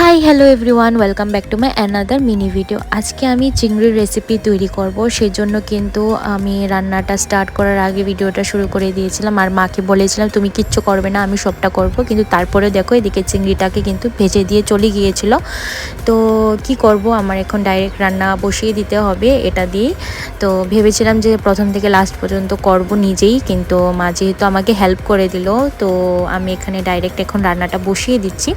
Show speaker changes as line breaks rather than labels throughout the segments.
Hi hello everyone, welcome back to my another mini video. আজকে আমি চিংড়ির recipe তৈরি করব, সেই জন্য কিন্তু আমি রান্নাটা স্টার্ট করার আগে ভিডিওটা শুরু করে দিয়েছিলাম আর মাকে বলেছিলাম তুমি কিচ্ছু করবে না, আমি সবটা করব। কিন্তু তারপরে দেখো এদিকে চিংড়িটাকে কিন্তু ভেজে দিয়ে চলে গিয়েছিল। তো কি করব, আমার এখন ডাইরেক্ট রান্না বসিয়ে দিতে হবে এটা দিয়েই। তো ভেবেছিলাম যে প্রথম থেকে লাস্ট পর্যন্ত করব নিজেই, কিন্তু মা যেহেতু আমাকে হেল্প করে দিল, তো আমি এখানে ডাইরেক্ট এখন রান্নাটা বসিয়ে দিচ্ছি।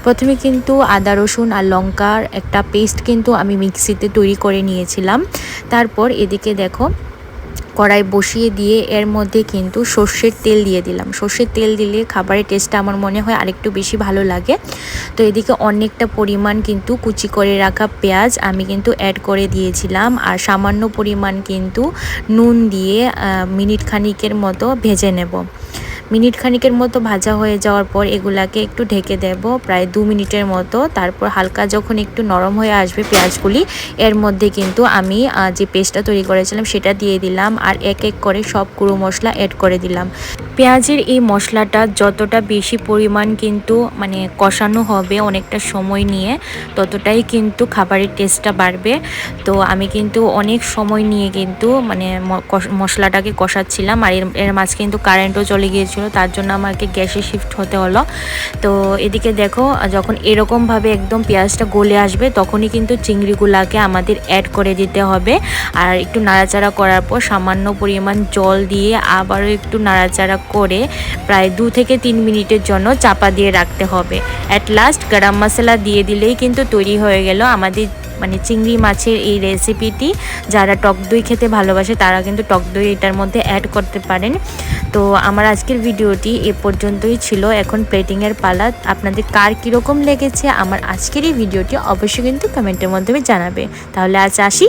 প্রথমে কিন্তু আদা রসুন আর লঙ্কার একটা পেস্ট কিন্তু আমি মিক্সিতে তৈরি করে নিয়েছিলাম। তারপর এদিকে দেখো কড়াই বসিয়ে দিয়ে এর মধ্যে কিন্তু সর্ষের তেল দিয়ে দিলাম। সর্ষের তেল দিলে খাবারের টেস্টটা আমার মনে হয় আরেকটু বেশি ভালো লাগে। তো এদিকে অনেকটা পরিমাণ কিন্তু কুচি করে রাখা পেঁয়াজ আমি কিন্তু অ্যাড করে দিয়েছিলাম, আর সামান্য পরিমাণ কিন্তু নুন দিয়ে মিনিট খানিকের মতো ভেজে নেব। মিনিট খানিকের মতো ভাজা হয়ে যাওয়ার পর এগুলাকে একটু ঢেকে দেব প্রায় 2 মিনিটের মতো। তারপর হালকা যখন একটু নরম হয়ে আসবে পেঁয়াজগুলি, এর মধ্যে কিন্তু আমি যে পেস্টটা তৈরি করেছিলাম সেটা দিয়ে দিলাম, আর এক এক করে সব গুঁড়ো মশলা অ্যাড করে দিলাম। পেঁয়াজের এই মশলাটা যতটা বেশি পরিমাণ কিন্তু কষানো হবে অনেকটা সময় নিয়ে, ততটাই কিন্তু খাবারের টেস্টটা বাড়বে। তো আমি কিন্তু অনেক সময় নিয়ে কিন্তু মশলাটাকে কষাচ্ছিলাম, আর এর মাঝে কিন্তু কারেন্টও চলে গিয়েছিল, তার জন্য আমাকে গ্যাসে শিফট হতে হলো। তো এদিকে দেখো যখন এরকমভাবে একদম পেঁয়াজটা গলে আসবে তখনই কিন্তু চিংড়িগুলাকে আমাদের অ্যাড করে দিতে হবে, আর একটু নাড়াচাড়া করার পর সামান্য পরিমাণ জল দিয়ে আবারও একটু নাড়াচাড়া করে প্রায় 2 থেকে 3 মিনিটের জন্য চাপা দিয়ে রাখতে হবে। অ্যাট লাস্ট গরম মশলা দিয়ে দিলেই কিন্তু তৈরি হয়ে গেল আমাদের চিংড়ি মাছের এই রেসিপিটি। যারা টক দই খেতে ভালোবাসে তারা কিন্তু টক দই এটার মধ্যে অ্যাড করতে পারেন। তো আমার আজকের ভিডিওটি এ পর্যন্তই ছিল। এখন প্লেটিংয়ের পালা। আপনাদের কার কীরকম লেগেছে আমার আজকের এই ভিডিওটি অবশ্যই কিন্তু কমেন্টের মাধ্যমে জানাবে। তাহলে আজ আসি।